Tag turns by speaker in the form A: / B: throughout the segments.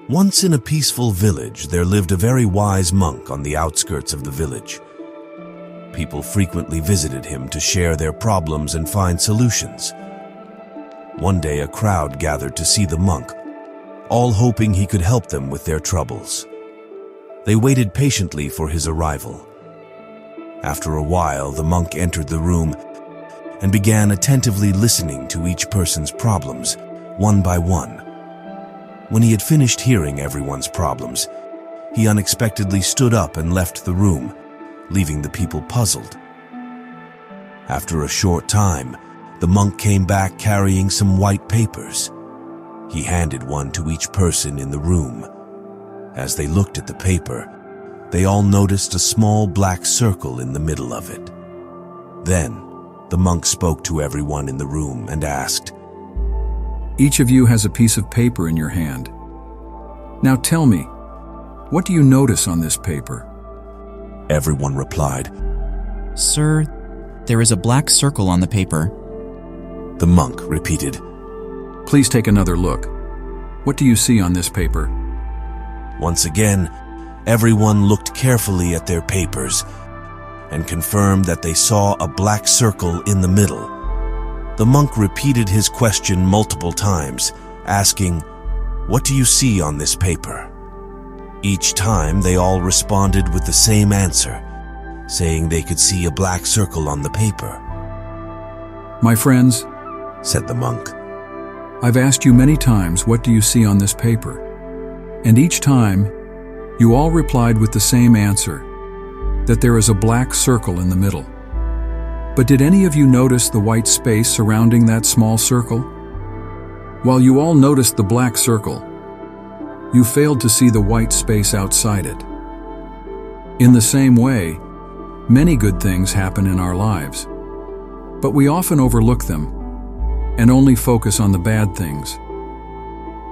A: Once in a peaceful village, there lived a very wise monk on the outskirts of the village. People frequently visited him to share their problems and find solutions. One day, a crowd gathered to see the monk, all hoping he could help them with their troubles. They waited patiently for his arrival. After a while, the monk entered the room and began attentively listening to each person's problems, one by one. When he had finished hearing everyone's problems, he unexpectedly stood up and left the room, leaving the people puzzled. After a short time, the monk came back carrying some white papers. He handed one to each person in the room. As they looked at the paper, they all noticed a small black circle in the middle of it. Then, the monk spoke to everyone in the room and asked,
B: "Each of you has a piece of paper in your hand. Now tell me, what do you notice on this paper?"
A: Everyone replied,
C: "Sir, there is a black circle on the paper."
A: The monk repeated,
B: "Please take another look. What do you see on this paper?"
A: Once again, everyone looked carefully at their papers and confirmed that they saw a black circle in the middle. The monk repeated his question multiple times, asking, "What do you see on this paper?" Each time, they all responded with the same answer, saying they could see a black circle on the paper.
B: "My friends,"
A: said the monk,
B: "I've asked you many times, what do you see on this paper? And each time, you all replied with the same answer, that there is a black circle in the middle. But did any of you notice the white space surrounding that small circle? While you all noticed the black circle, you failed to see the white space outside it. In the same way, many good things happen in our lives, but we often overlook them and only focus on the bad things.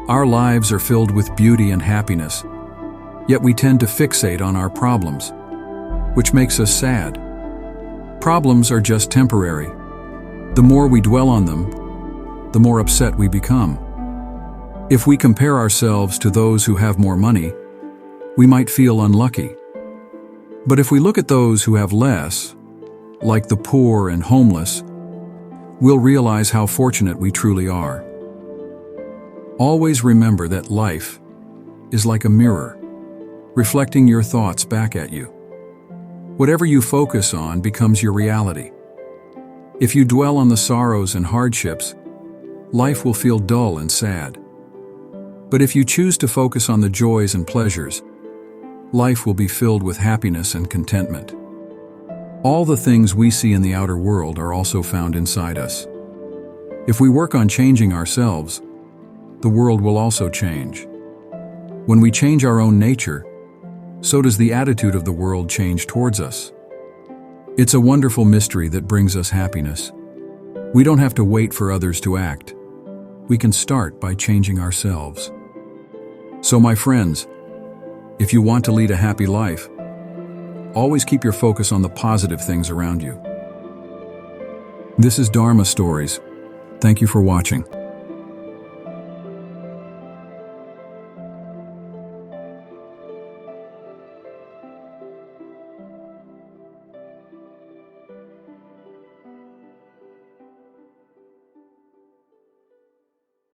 B: Our lives are filled with beauty and happiness, yet we tend to fixate on our problems, which makes us sad. Problems are just temporary. The more we dwell on them, the more upset we become. If we compare ourselves to those who have more money, we might feel unlucky. But if we look at those who have less, like the poor and homeless, we'll realize how fortunate we truly are. Always remember that life is like a mirror, reflecting your thoughts back at you. Whatever you focus on becomes your reality. If you dwell on the sorrows and hardships, life will feel dull and sad. But if you choose to focus on the joys and pleasures, life will be filled with happiness and contentment. All the things we see in the outer world are also found inside us. If we work on changing ourselves, the world will also change. When we change our own nature, so does the attitude of the world change towards us. It's a wonderful mystery that brings us happiness. We don't have to wait for others to act. We can start by changing ourselves. So my friends, if you want to lead a happy life, always keep your focus on the positive things around you. This is Dharma Stories. Thank you for watching.